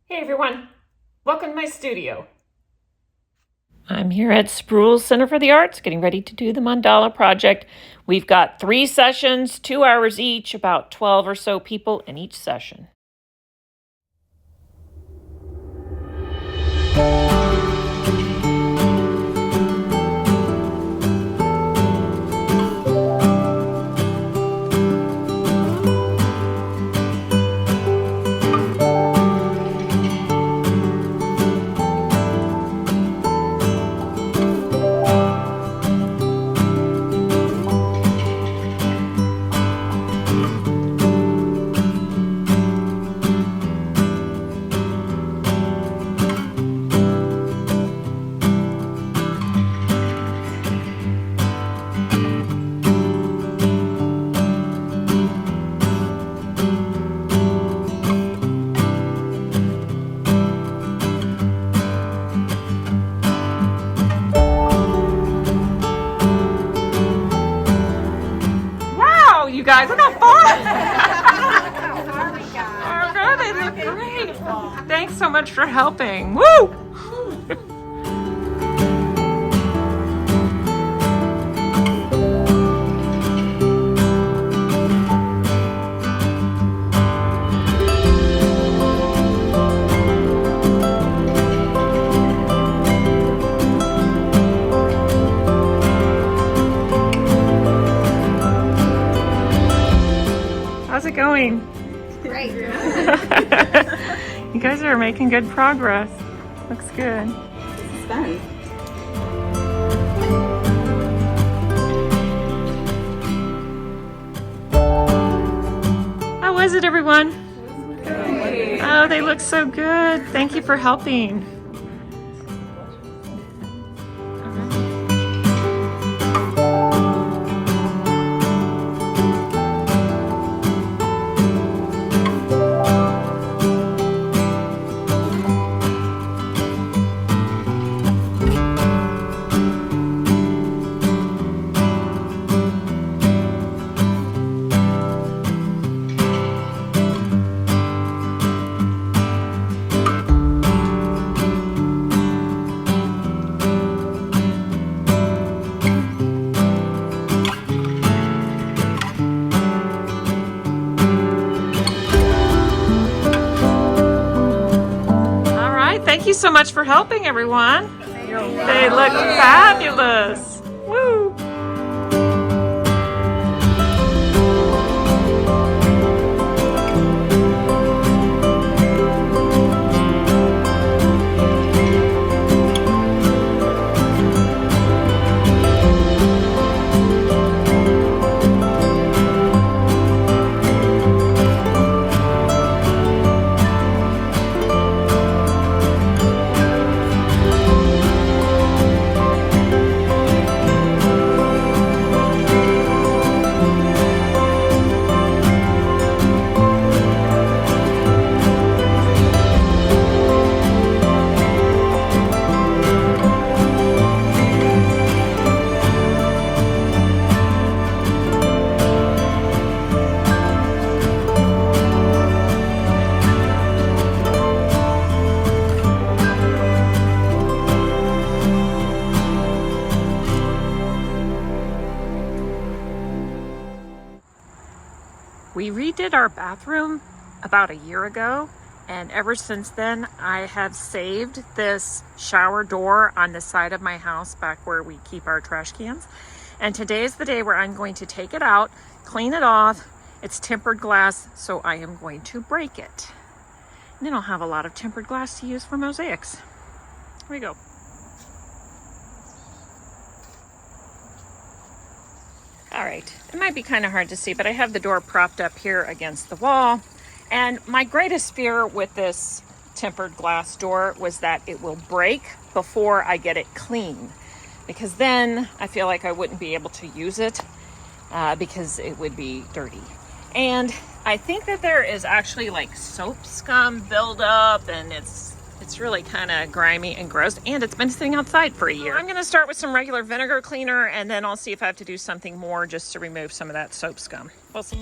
Hey everyone, welcome to my studio. I'm here at Spruill Center for the Arts, getting ready to do the mandala project. We've got 3 sessions, 2 hours each, about 12 or so people in each session. You guys, look how fun! Oh no, they look great. Thanks so much for helping. Woo! How's it going? Great. You guys are making good progress. Looks good. This is fun. How was it, everyone? Great. Oh, they look so good. Thank you for helping. Thank you so much for helping, everyone. They look fabulous. Woo! We redid our bathroom about a year ago, and ever since then I have saved this shower door on the side of my house back where we keep our trash cans. And today is the day where I'm going to take it out, clean it off. It's tempered glass, so I am going to break it. And then I'll have a lot of tempered glass to use for mosaics. Here we go. All right, it might be kind of hard to see, but I have the door propped up here against the wall. And my greatest fear with this tempered glass door was that it will break before I get it clean, because then I feel like I wouldn't be able to use it because it would be dirty. And I think that there is actually like soap scum buildup, and it's really kind of grimy and gross, and it's been sitting outside for a year. I'm going to start with some regular vinegar cleaner, and then I'll see if I have to do something more just to remove some of that soap scum. We'll see.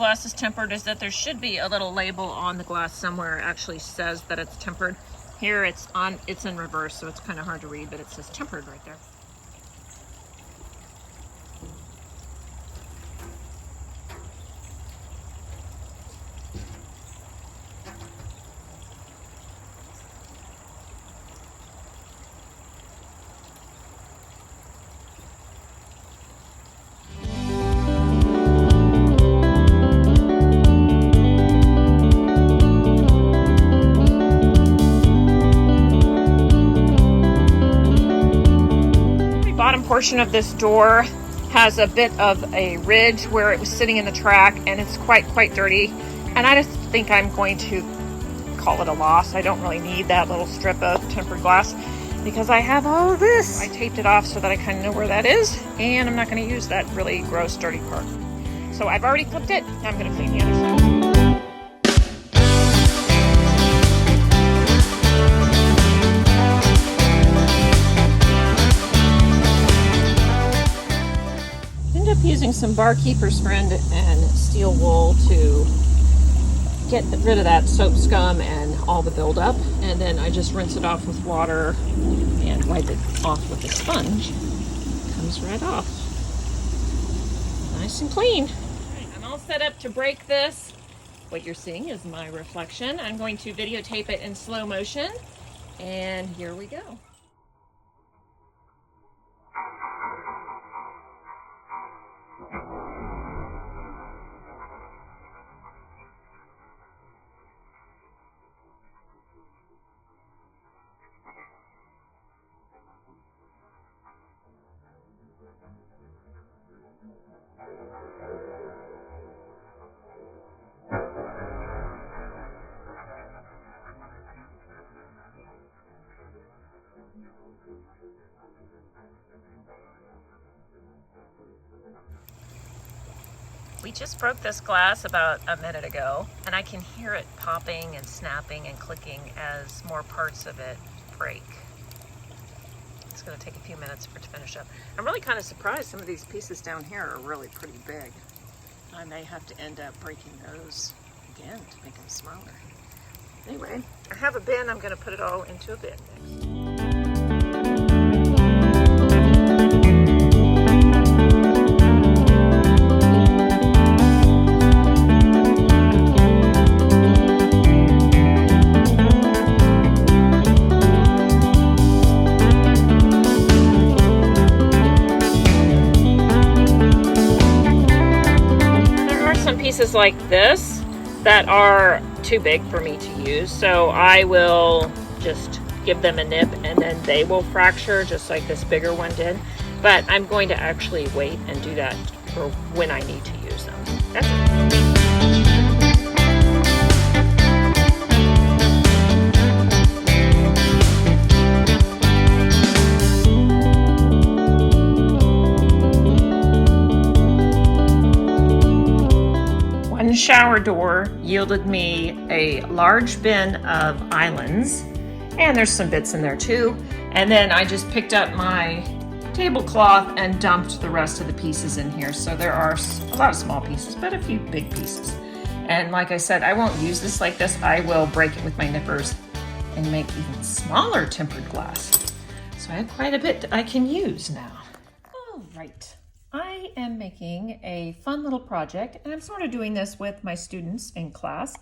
glass is tempered is that there should be a little label on the glass somewhere that actually says that it's tempered. Here it's in reverse, so it's kind of hard to read, but it says tempered right there. Portion of this door has a bit of a ridge where it was sitting in the track, and it's quite dirty, and I just think I'm going to call it a loss. I don't really need that little strip of tempered glass because I have all of this. I taped it off so that I kind of know where that is, and I'm not going to use that really gross dirty part. So I've already flipped it. I'm going to clean the other side. Using some barkeeper's friend and steel wool to get rid of that soap scum and all the buildup, and then I just rinse it off with water and wipe it off with a sponge. It comes right off, nice and clean. I'm all set up to break this. What you're seeing is my reflection. I'm going to videotape it in slow motion, and here we go. We just broke this glass about a minute ago, and I can hear it popping and snapping and clicking as more parts of it break. It's going to take a few minutes for it to finish up. I'm really kind of surprised some of these pieces down here are really pretty big. I may have to end up breaking those again to make them smaller. Anyway, I have a bin. I'm going to put it all into a bin next. Pieces like this that are too big for me to use, so I will just give them a nip and then they will fracture just like this bigger one did. But I'm going to actually wait and do that for when I need to use them. That's it. Shower door yielded me a large bin of islands, and there's some bits in there too. And then I just picked up my tablecloth and dumped the rest of the pieces in here. So there are a lot of small pieces, but a few big pieces. And like I said, I won't use this like this. I will break it with my nippers and make even smaller tempered glass. So I have quite a bit I can use now. All right. I am making a fun little project, and I'm sort of doing this with my students in class,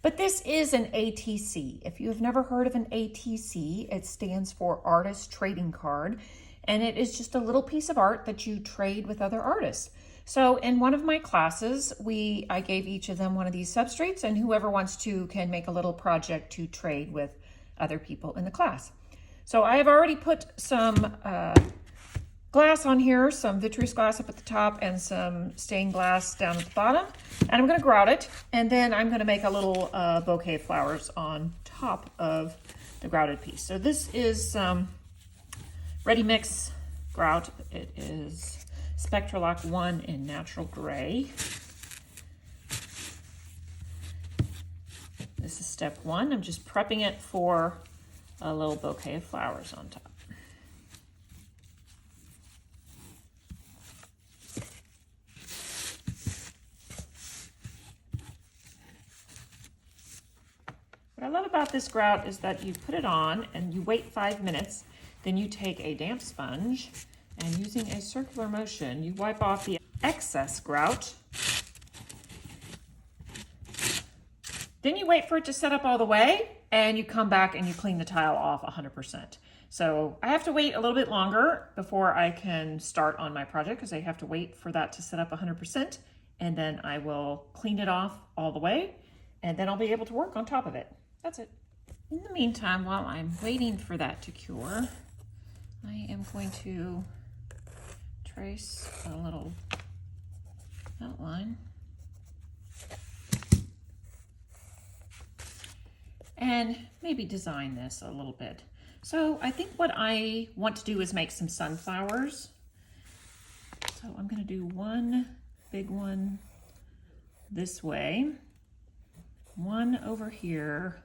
but this is an ATC. If you have never heard of an ATC, it stands for Artist Trading Card, and it is just a little piece of art that you trade with other artists. So in one of my classes, I gave each of them one of these substrates, and whoever wants to can make a little project to trade with other people in the class. So I have already put some glass on here, some vitreous glass up at the top and some stained glass down at the bottom, and I'm going to grout it, and then I'm going to make a little bouquet of flowers on top of the grouted piece. So this is some ready mix grout. It is Spectralock I in natural gray. This is step one. I'm just prepping it for a little bouquet of flowers on top. What I love about this grout is that you put it on and you wait 5 minutes, then you take a damp sponge and using a circular motion, you wipe off the excess grout. Then you wait for it to set up all the way and you come back and you clean the tile off 100%. So I have to wait a little bit longer before I can start on my project because I have to wait for that to set up 100%, and then I will clean it off all the way and then I'll be able to work on top of it. That's it. In the meantime, while I'm waiting for that to cure, I am going to trace a little outline and maybe design this a little bit. So I think what I want to do is make some sunflowers. So I'm going to do one big one this way, one over here,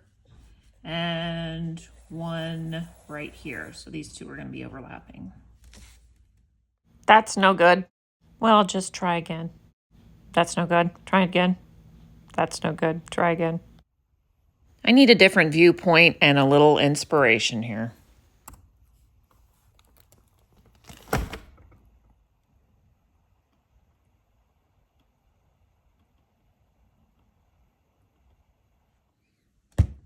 and one right here. So these two are going to be overlapping. That's no good. Well, just try again. That's no good. Try again. That's no good. Try again. I need a different viewpoint and a little inspiration here.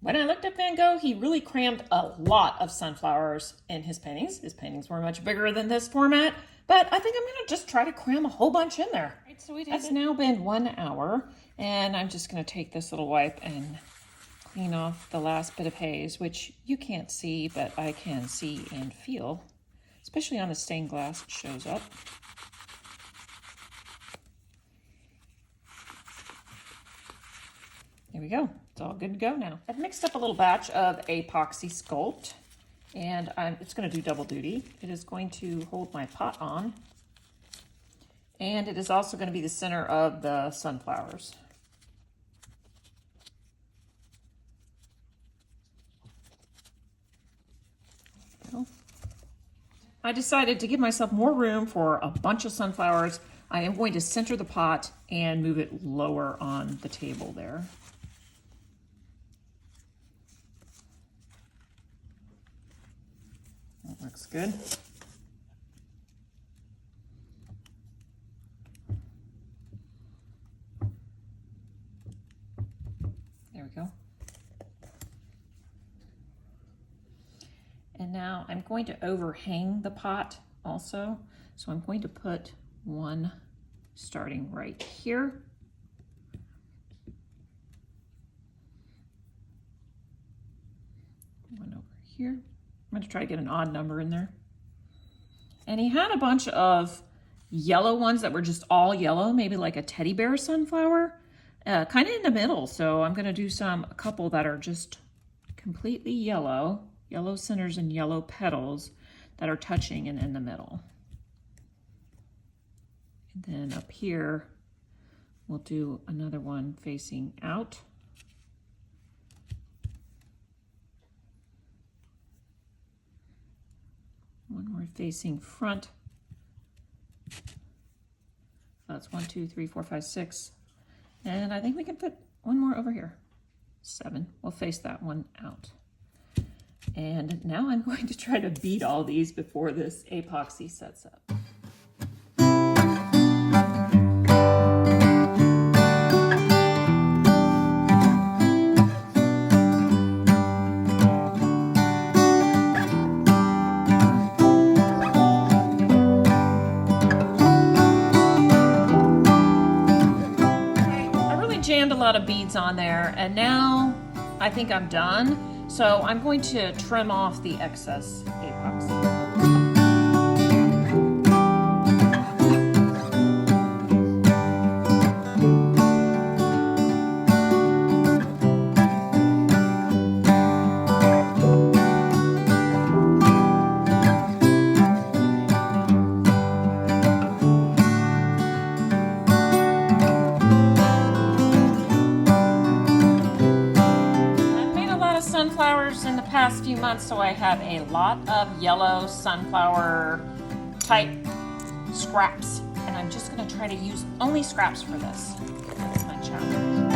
When I looked at Van Gogh, he really crammed a lot of sunflowers in his paintings. His paintings were much bigger than this format, but I think I'm going to just try to cram a whole bunch in there. Right, so it's now been 1 hour, and I'm just going to take this little wipe and clean off the last bit of haze, which you can't see, but I can see and feel, especially on the stained glass, it shows up. There we go. It's all good to go now. I've mixed up a little batch of Apoxie Sculpt, and it's going to do double duty. It is going to hold my pot on, and it is also going to be the center of the sunflowers. I decided to give myself more room for a bunch of sunflowers. I am going to center the pot and move it lower on the table there. That looks good. There we go. And now I'm going to overhang the pot also. So I'm going to put one starting right here. One over here. I'm going to try to get an odd number in there. And he had a bunch of yellow ones that were just all yellow, maybe like a teddy bear sunflower, kind of in the middle. So I'm going to do a couple that are just completely yellow. Yellow centers and yellow petals that are touching and in the middle. And then up here, we'll do another one facing out. One more facing front. So that's 1, 2, 3, 4, 5, 6. And I think we can put one more over here. 7. We'll face that one out. And now I'm going to try to bead all these before this epoxy sets up. I really jammed a lot of beads on there, and now I think I'm done. So I'm going to trim off the excess epoxy. In the past few months, so I have a lot of yellow sunflower type scraps, and I'm just going to try to use only scraps for this. That's my challenge.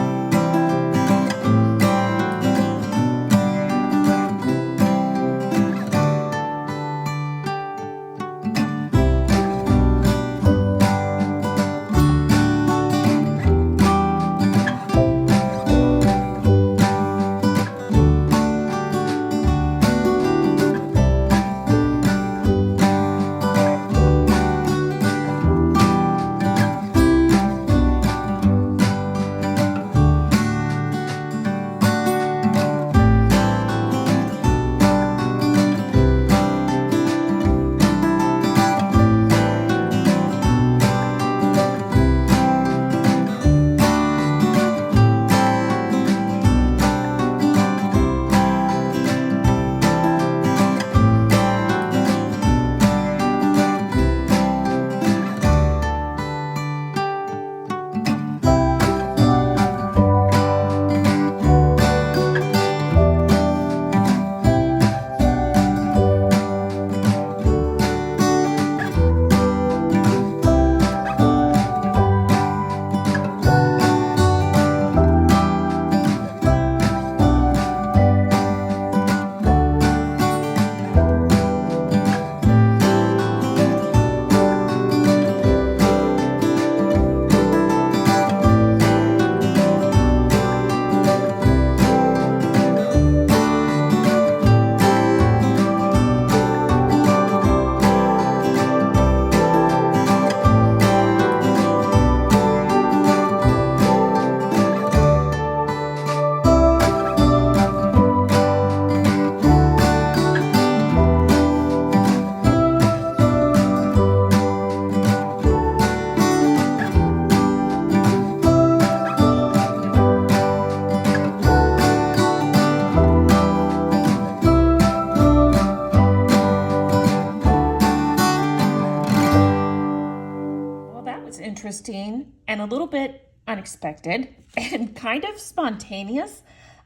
interesting and a little bit unexpected and kind of spontaneous.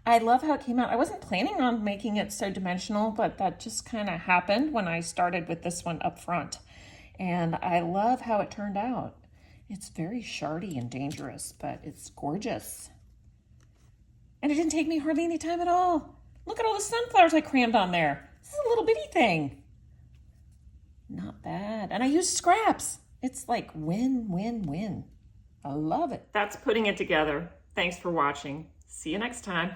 I love how it came out. I wasn't planning on making it so dimensional, but that just kind of happened when I started with this one up front. And I love how it turned out. It's very shardy and dangerous, but it's gorgeous. And it didn't take me hardly any time at all. Look at all the sunflowers I crammed on there. This is a little bitty thing. Not bad. And I used scraps. It's like win, win, win. I love it. That's putting it together. Thanks for watching. See you next time.